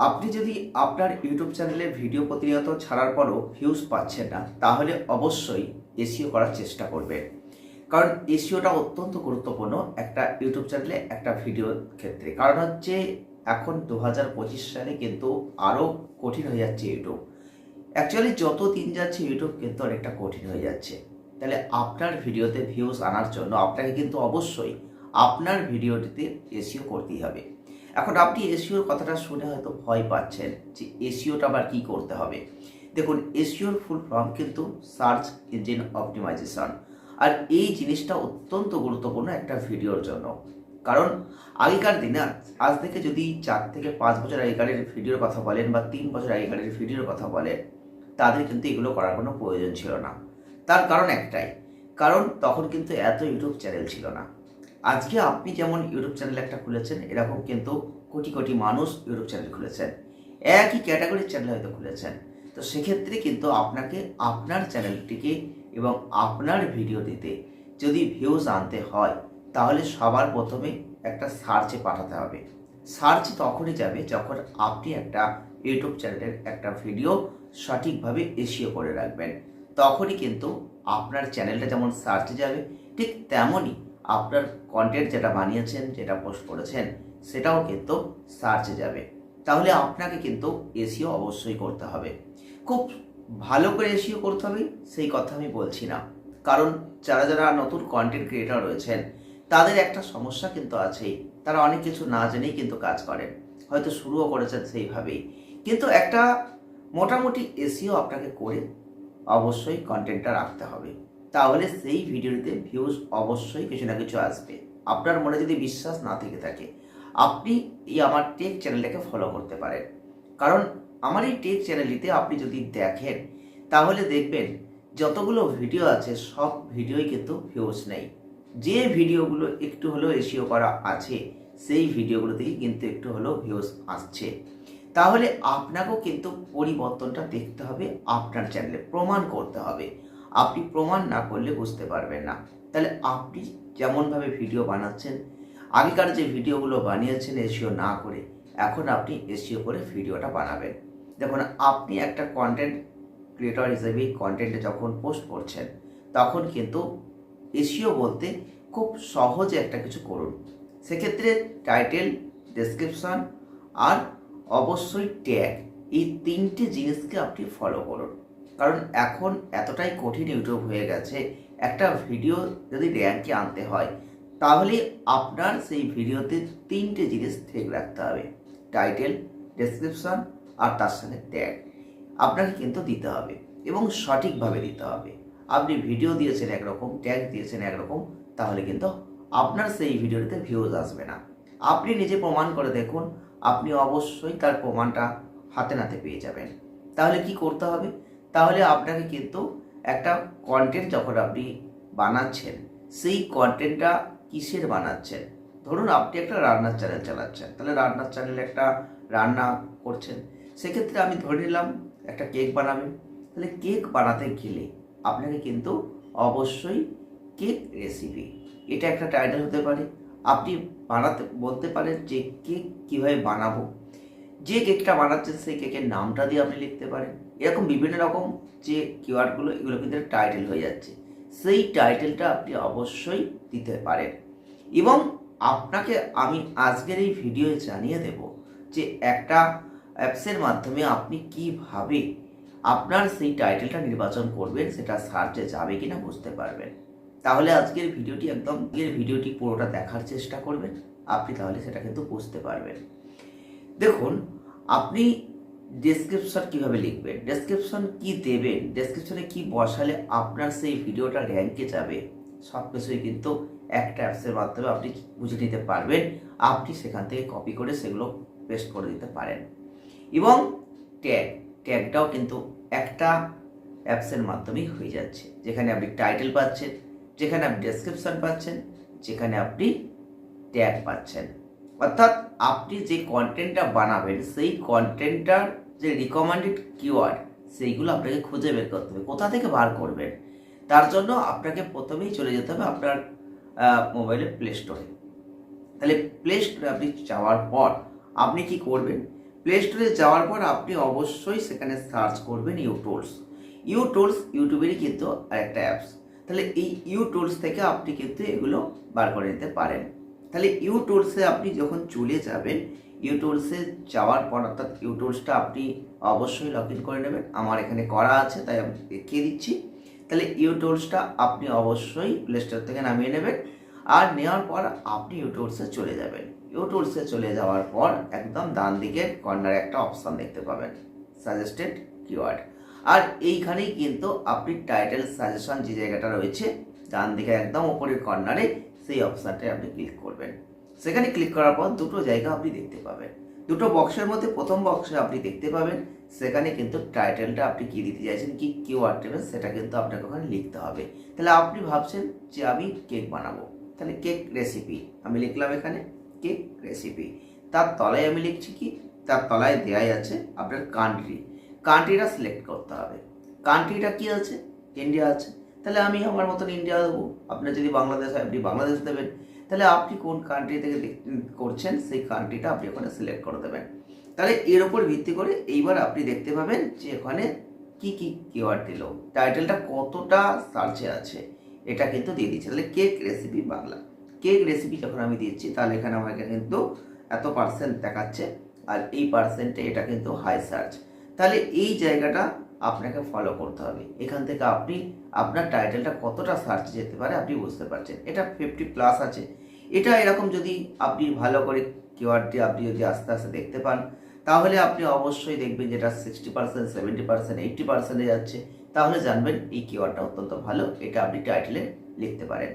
আপনি যদি আপনার ইউটিউব চ্যানেলে ভিডিও প্রতিনিয়ত ছাড়ার পরও ভিউজ পাচ্ছেন না, তাহলে অবশ্যই এসইও করার চেষ্টা করবেন। কারণ এসইওটা অত্যন্ত গুরুত্বপূর্ণ একটা ইউটিউব চ্যানেলে একটা ভিডিওর ক্ষেত্রে। কারণ হচ্ছে এখন 2025 সালে কিন্তু আরও কঠিন হয়ে যাচ্ছে ইউটিউব। অ্যাকচুয়ালি যত দিন যাচ্ছে ইউটিউব কিন্তু অনেকটা কঠিন হয়ে যাচ্ছে। তাহলে আপনার ভিডিওতে ভিউজ আনার জন্য আপনাকে কিন্তু অবশ্যই আপনার ভিডিওটিতে এসইও করতেই হবে। এখন আপনি এসইওর কথাটা শুনে হয়তো ভয় পাচ্ছেন যে এসইওটা আবার কী করতে হবে। দেখুন, এসইওর ফুল ফর্ম কিন্তু সার্চ ইঞ্জিন অপটিমাইজেশন। আর এই জিনিসটা অত্যন্ত গুরুত্বপূর্ণ একটা ভিডিওর জন্য। কারণ আগেকার দিনে আজ থেকে যদি 4 থেকে 5 বছর আগেকারের ভিডিওর কথা বলেন বা 3 বছর আগেকারের ভিডিওর কথা বলেন, তাদের কিন্তু এগুলো করার কোনো প্রয়োজন ছিল না। তার কারণ একটাই, কারণ তখন কিন্তু এত ইউটিউব চ্যানেল ছিল না। আজকে আপনি যেমন ইউটিউব চ্যানেল একটা খুলেছেন, এরকম কিন্তু কোটি কোটি মানুষ ইউটিউব চ্যানেল খুলেছেন, একই ক্যাটাগরির চ্যানেল হয়তো খুলেছেন। তো সেক্ষেত্রে কিন্তু আপনাকে আপনার চ্যানেলটিকে এবং আপনার ভিডিওটিতে যদি ভিউজ আনতে হয়, তাহলে সবার প্রথমে একটা সার্চে পাঠাতে হবে। সার্চ তখনই যাবে যখন আপনি একটা ইউটিউব চ্যানেলের একটা ভিডিও সঠিকভাবে এসইও করে রাখবেন। তখনই কিন্তু আপনার চ্যানেলটা যেমন সার্চে যাবে, ঠিক তেমনই আপনার কন্টেন্ট যেটা বানিয়েছেন, যেটা পোস্ট করেছেন, সেটাও কিন্তু সার্চে যাবে। তাহলে আপনাকে কিন্তু এসইও অবশ্যই করতে হবে। খুব ভালো করে এসইও করতে হবে সেই কথা আমি বলছি না। কারণ যারা যারা নতুন কন্টেন্ট ক্রিয়েটর রয়েছেন, তাদের একটা সমস্যা কিন্তু আছেই। তারা অনেক কিছু না জেনেই কিন্তু কাজ করেন, হয়তো শুরুও করেছেন সেইভাবেই। কিন্তু একটা মোটামুটি এসইও আপনাকে করে অবশ্যই কন্টেন্টটা রাখতে হবে। তাহলে সেই ভিডিওতে ভিউজ অবশ্যই কিছু না কিছু আসবে। আপনার মনে যদি বিশ্বাস না থেকে থাকে, আপনি এই আমার টেক চ্যানেলটাকে ফলো করতে পারেন। কারণ আমার এই টেক চ্যানেলটিতে আপনি যদি দেখেন, তাহলে দেখবেন যতগুলো ভিডিও আছে সব ভিডিওই কিন্তু ভিউজ নেই। যে ভিডিওগুলো একটু হলেও এসইও করা আছে, সেই ভিডিওগুলোতেই কিন্তু একটু হলেও ভিউজ আসছে। তাহলে আপনাকেও কিন্তু পরিবর্তনটা দেখতে হবে, আপনার চ্যানেলে প্রমাণ করতে হবে। আপনি প্রমাণ না করলে বুঝতে পারবেন না। তাহলে আপনি যেমনভাবে ভিডিও বানাচ্ছেন, আগেকার যে ভিডিওগুলো বানিয়েছেন এসইও না করে, এখন আপনি এসইও করে ভিডিওটা বানাবেন। দেখুন, আপনি একটা কন্টেন্ট ক্রিয়েটর হিসেবে কন্টেন্টে যখন পোস্ট করছেন, তখন কিন্তু এসইও বলতে খুব সহজে একটা কিছু করুন। সেক্ষেত্রে টাইটেল, ডেসক্রিপশন আর অবশ্যই ট্যাগ, এই 3টে জিনিসকে আপনি ফলো করুন। কারণ এখন এতটাই কঠিন ইউটিউব হয়ে গেছে, একটা ভিডিও যদি র্যাঙ্কে আনতে হয়, তাহলে আপনার সেই ভিডিওতে 3টে জিনিস ঠিক রাখতে হবে। টাইটেল, ডেসক্রিপশন আর তার সঙ্গে ট্যাগ আপনাকে কিন্তু দিতে হবে এবং সঠিকভাবে দিতে হবে। আপনি ভিডিও দিয়েছেন একরকম, ট্যাগ দিয়েছেন একরকম, তাহলে কিন্তু আপনার সেই ভিডিওতে ভিউজ আসবে না। আপনি নিজে প্রমাণ করে দেখুন, আপনি অবশ্যই তার প্রমাণটা হাতে নাতে পেয়ে যাবেন। তাহলে কি করতে হবে? তাহলে আপনাকে কিন্তু একটা কন্টেন্ট যখন আপনি বানাচ্ছেন, সেই কন্টেন্টটা কিসের বানাচ্ছেন? ধরুন আপনি একটা রান্নার চ্যানেল চালাচ্ছেন, তাহলে রান্নার চ্যানেলে একটা রান্না করছেন। সেক্ষেত্রে আমি ধরে নিলাম একটা কেক বানাবেন। তাহলে কেক বানাতে গেলে আপনাকে কিন্তু অবশ্যই কেক রেসিপি, এটা একটা টাইটেল হতে পারে। আপনি বলতে পারেন যে কেক কীভাবে বানাবো, যে কেকটা বানাচ্ছেন সেই কেকের নামটা দিয়ে আপনি লিখতে পারেন। এরকম বিভিন্ন রকম যে কিওয়ার্ডগুলো, এগুলো কিন্তু টাইটেল হয়ে যাচ্ছে। সেই টাইটেলটা আপনি অবশ্যই দিতে পারেন। এবং আপনাকে আমি আজকের এই ভিডিওয়ে জানিয়ে দেব যে একটা অ্যাপসের মাধ্যমে আপনি কিভাবে আপনার সেই টাইটেলটা নির্বাচন করবেন, সেটা সার্চে যাবে কিনা বুঝতে পারবেন। তাহলে আজকের ভিডিওটি পুরোটা দেখার চেষ্টা করবেন, আপনি তাহলে সেটা কিন্তু বুঝতে পারবেন। দেখুন, আপনি ডেসক্রিপশন কিভাবে লিখবেন, ডেসক্রিপশন কি দেবেন, ডেসক্রিপশনে কি বসালে আপনার সেই ভিডিওটা র্যাঙ্কে যাবে, সব কিছুই কিন্তু একটা অ্যাপসের মাধ্যমে আপনি বুঝে নিতে পারবেন। আপনি সেখান থেকে কপি করে সেগুলো পেস্ট করে দিতে পারেন। এবং ট্যাগটাও কিন্তু একটা অ্যাপসের মাধ্যমেই হয়ে যাচ্ছে, যেখানে আপনি টাইটেল পাচ্ছেন, যেখানে আপনি ডেসক্রিপশন পাচ্ছেন, যেখানে আপনি ট্যাগ পাচ্ছেন। অর্থাৎ আপনি যে কন্টেন্টটা বানাবেন, সেই কন্টেন্টটার যে রিকমেন্ডেড কিওয়ার্ড, সেইগুলো আপনাকে খুঁজে বের করতে হবে। কোথা থেকে বার করবেন? তার জন্য আপনাকে প্রথমেই চলে যেতে হবে আপনার মোবাইলের প্লে স্টোরে। তাহলে প্লে স্টোরে আপনি যাওয়ার পর আপনি কি করবেন? প্লে স্টোরে যাওয়ার পর আপনি অবশ্যই সেখানে সার্চ করবেন ইউটুলস। ইউটুলস ইউটিউবেরই কিন্তু আরেকটা অ্যাপস। তাহলে এই ইউটুলস থেকে আপনি কিন্তু এগুলো বার করে নিতে পারেন। তাহলে ইউটুলসে আপনি যখন চলে যাবেন, ইউটুলসে যাওয়ার পর অর্থাৎ ইউটুলসটা আপনি অবশ্যই লগ ইন করে নেবেন। আমার এখানে করা আছে তাই আমি দেখিয়ে দিচ্ছি। তাহলে ইউটুলসটা আপনি অবশ্যই প্লে স্টোর থেকে নামিয়ে নেবেন, আর নেওয়ার পর আপনি ইউটুলসে চলে যাবেন। ইউটুলসে চলে যাওয়ার পর একদম ডান দিকের কর্নারে একটা অপশান দেখতে পাবেন, সাজেস্টেড কিওয়ার্ড। আর এইখানেই কিন্তু আপনি টাইটেল সাজেশন যে জায়গাটা রয়েছে ডান দিকে একদম উপরের কর্নারে, সেই অপশানটায় আপনি ক্লিক করবেন। সেখানে ক্লিক করার পর দুটো জায়গা আপনি দেখতে পাবেন। দুটো বক্সের মধ্যে প্রথম বক্সে আপনি দেখতে পাবেন সেখানে কিন্তু টাইটেলটা আপনি কী দিতে চাইছেন, কি কিওয়ার্ড দেবেন, সেটা কিন্তু আপনাকে ওখানে লিখতে হবে। তাহলে আপনি ভাবছেন যে আমি কেক বানাবো, তাহলে কেক রেসিপি আমি লিখলাম, এখানে কেক রেসিপি। তার তলায় আমি লিখছি কি, তার তলায় দেওয়াই আছে আপনার কান্ট্রিটা সিলেক্ট করতে হবে। কান্ট্রিটা কি আছে, ইন্ডিয়া আছে, তাহলে আমি আমার মতন ইন্ডিয়া দেবো। আপনার যদি বাংলাদেশ হয় আপনি বাংলাদেশ দেবেন। তাহলে আপনি কোন কান্ট্রি থেকে করছেন সেই কান্ট্রিটা আপনি ওখানে সিলেক্ট করে দেবেন। তাহলে এর উপর ভিত্তি করে এইবার আপনি দেখতে পাবেন যে এখানে কি কি কিওয়ার্ড দিল, টাইটেলটা কতটা সার্চে আছে এটা কিন্তু দিয়ে দিচ্ছে। তাহলে cake recipe Bangla, cake recipe যখন আমি দিচ্ছি তাহলে এখানে আমাকে কিন্তু এত পার্সেন্ট দেখাচ্ছে, আর এই পার্সেন্টে এটা কিন্তু হাই সার্চ। তাহলে এই জায়গাটা আপনাকে ফলো করতে হবে। এখান থেকে আপনি আপনার টাইটেলটা কতটা সার্চ যেতে পারে আপনি বুঝতে পারছেন। এটা 50+ আছে। এটা এরকম যদি আপনি ভালো করে কিওয়ার্ডটি আপনি যদি আস্তে আস্তে দেখতে পান, তাহলে আপনি অবশ্যই দেখবেন যেটা 60%, 70%, 80%-এ যাচ্ছে, তাহলে জানবেন এই কিওয়ার্ডটা অত্যন্ত ভালো, এটা আপনি টাইটেলে লিখতে পারেন।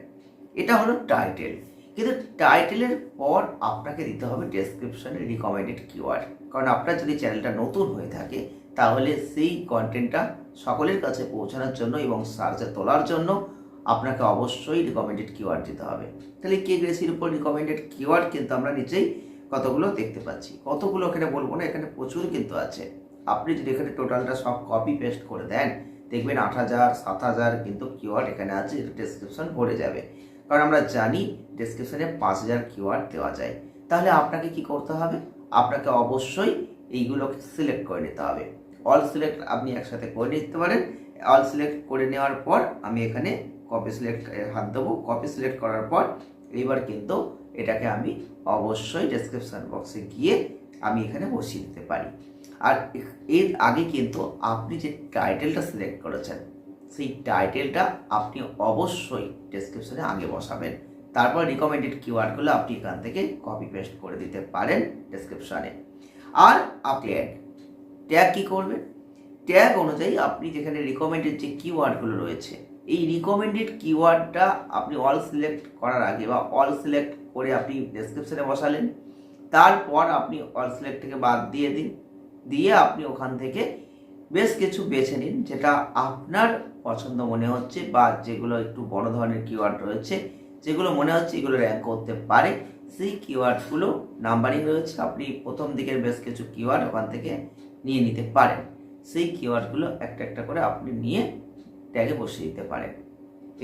এটা হলো টাইটেল। কিন্তু টাইটেলের পর আপনাকে দিতে হবে ডেসক্রিপশনে রিকমেন্ডেড কিওয়ার্ড। কারণ আপনার যদি চ্যানেলটা নতুন হয়ে থাকে তাহলে সেই কন্টেন্টটা সকলের কাছে পৌঁছানোর জন্য এবং সার্চে তোলার জন্য আপনাকে অবশ্যই রিকমেন্ডেড কিওয়ার্ড দিতে হবে। তাহলে কেক রেসিপির উপর রিকমেন্ডেড কিওয়ার্ড কিন্তু আমরা নিচেই কতগুলো দেখতে পাচ্ছি। কতগুলো এখানে বলবো না, এখানে প্রচুর কিন্তু আছে। আপনি যদি এখানে টোটালটা সব কপি পেস্ট করে দেন দেখবেন 8000, 7000 কিন্তু কিওয়ার্ড এখানে আছে, এটা ডেসক্রিপশন ভরে যাবে। কারণ আমরা জানি ডেসক্রিপশনে 5000 কিওয়ার্ড দেওয়া যায়। তাহলে আপনাকে কি করতে হবে, আপনাকে অবশ্যই এইগুলোকে সিলেক্ট করে নিতে হবে। অল সিলেক্ট আপনি একসাথে করে নিতে পারেন। অল সিলেক্ট করে নেওয়ার পর আমি এখানে কপি সিলেক্ট হাত দেবো। কপি সিলেক্ট করার পর এইবার কিন্তু এটাকে আমি অবশ্যই ডেসক্রিপশন বক্সে গিয়ে আমি এখানে বসিয়ে দিতে পারি। আর এর আগে কিন্তু আপনি যে টাইটেলটা সিলেক্ট করেছেন সেই টাইটেলটা আপনি অবশ্যই ডেসক্রিপশনে আগে বসাবেন। তারপর রিকমেন্ডেড কিওয়ার্ডগুলো আপনি এখান থেকে কপি পেস্ট করে দিতে পারেন ডেসক্রিপশনে। আর আপনি ট্যাগ কী করবেন, ট্যাগ অনুযায়ী আপনি যেখানে রিকমেন্ডেড যে কিওয়ার্ডগুলো রয়েছে এই রিকমেন্ডেড কিওয়ার্ডটা আপনি অল সিলেক্ট করার আগে বা অল সিলেক্ট করে আপনি ডেসক্রিপশনে বসালেন। তারপর আপনি অল সিলেক্ট থেকে বাদ দিয়ে দিন, দিয়ে আপনি ওখান থেকে বেশ কিছু বেছে নিন যেটা আপনার পছন্দ মনে হচ্ছে, বা যেগুলো একটু বড় ধরনের কিওয়ার্ড রয়েছে, যেগুলো মনে হচ্ছে এগুলো র্যাঙ্ক করতে পারে, সেই কিওয়ার্ডগুলো নাম্বারিং রয়েছে। আপনি প্রথম দিকের বেশ কিছু কিওয়ার্ড ওখান থেকে নিয়ে নিতে পারেন। সেই কিওয়ার্ডগুলো একটা একটা করে আপনি নিয়ে ট্যাগে বসিয়ে দিতে পারেন।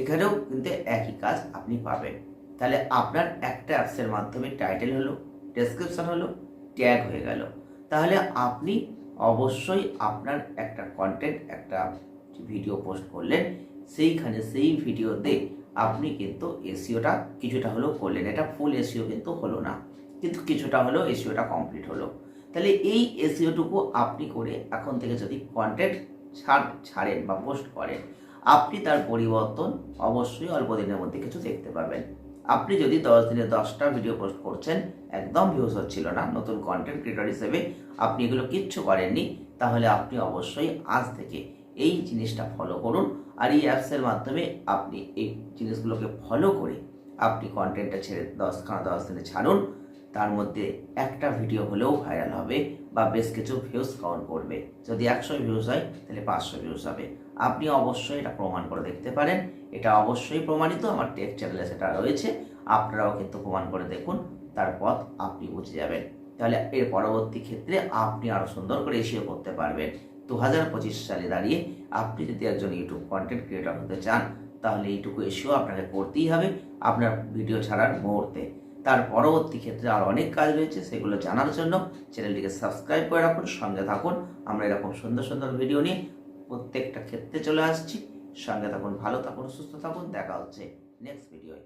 এখানেও কিন্তু একই কাজ আপনি পাবেন। তাহলে আপনার একটা অ্যাপসের মাধ্যমে টাইটেল হলো, ডেসক্রিপশন হলো, ট্যাগ হয়ে গেল। তাহলে আপনি অবশ্যই আপনার একটা কন্টেন্ট, একটা ভিডিও পোস্ট করলেন, সেইখানে সেই ভিডিওতে আপনি কিন্তু এসইওটা কিছুটা হলেও করলেন। এটা ফুল এসইও কিন্তু হলো না, কিন্তু কিছুটা হলেও এসইওটা কমপ্লিট হলো। তাহলে এই এসইওটুকু আপনি করে এখন থেকে যদি কন্টেন্ট ছাড়েন বা পোস্ট করেন, আপনি তার পরিবর্তন অবশ্যই অল্প দিনের মধ্যে কিছু দেখতে পাবেন। আপনি যদি 10 দিনে 10টা ভিডিও পোস্ট করছেন, একদম ভিউজ হচ্ছিল না, নতুন কন্টেন্ট ক্রিয়েটর হিসেবে আপনি এগুলো কিচ্ছু করেননি, তাহলে আপনি অবশ্যই আজ থেকে এই জিনিসটা ফলো করুন। আর এই অ্যাপসের মাধ্যমে আপনি এই জিনিসগুলোকে ফলো করে আপনি কন্টেন্টটা ছেড়ে 10 দিনে ছাড়ুন। তার মধ্যে একটা ভিডিও হলেও ভাইরাল হবে বা বেশ কিছু ভিউজ কাউন্ট করবে। যদি 100 ভিউজ হয় তাহলে 500 ভিউজ হবে। আপনি অবশ্যই এটা প্রমাণ করে দেখতে পারেন। এটা অবশ্যই প্রমাণিত, আমার টেক চ্যানেলে সেটা রয়েছে। আপনারাও কিন্তু প্রমাণ করে দেখুন, তার পথ আপনি বুঝে যাবেন। তাহলে এর পরবর্তী ক্ষেত্রে আপনি আরও সুন্দর করে এসিও করতে পারবেন। 2025 সালে দাঁড়িয়ে আপনি যদি একজন ইউটিউব কন্টেন্ট ক্রিয়েটর হতে চান, তাহলে এইটুকু এসিও আপনাকে করতেই হবে আপনার ভিডিও ছাড়ার মুহূর্তে। তার পরবর্তী ক্ষেত্রে আর অনেক কাজ রয়েছে, সেগুলো জানার জন্য চ্যানেলটিকে সাবস্ক্রাইব করে রাখুন, সঙ্গে থাকুন। আমরা এরকম সুন্দর সুন্দর ভিডিও নিয়ে প্রত্যেকটা ক্ষেত্রে চলে আসছি। সঙ্গে থাকুন, ভালো থাকুন, সুস্থ থাকুন। দেখা হচ্ছে নেক্সট ভিডিওয়।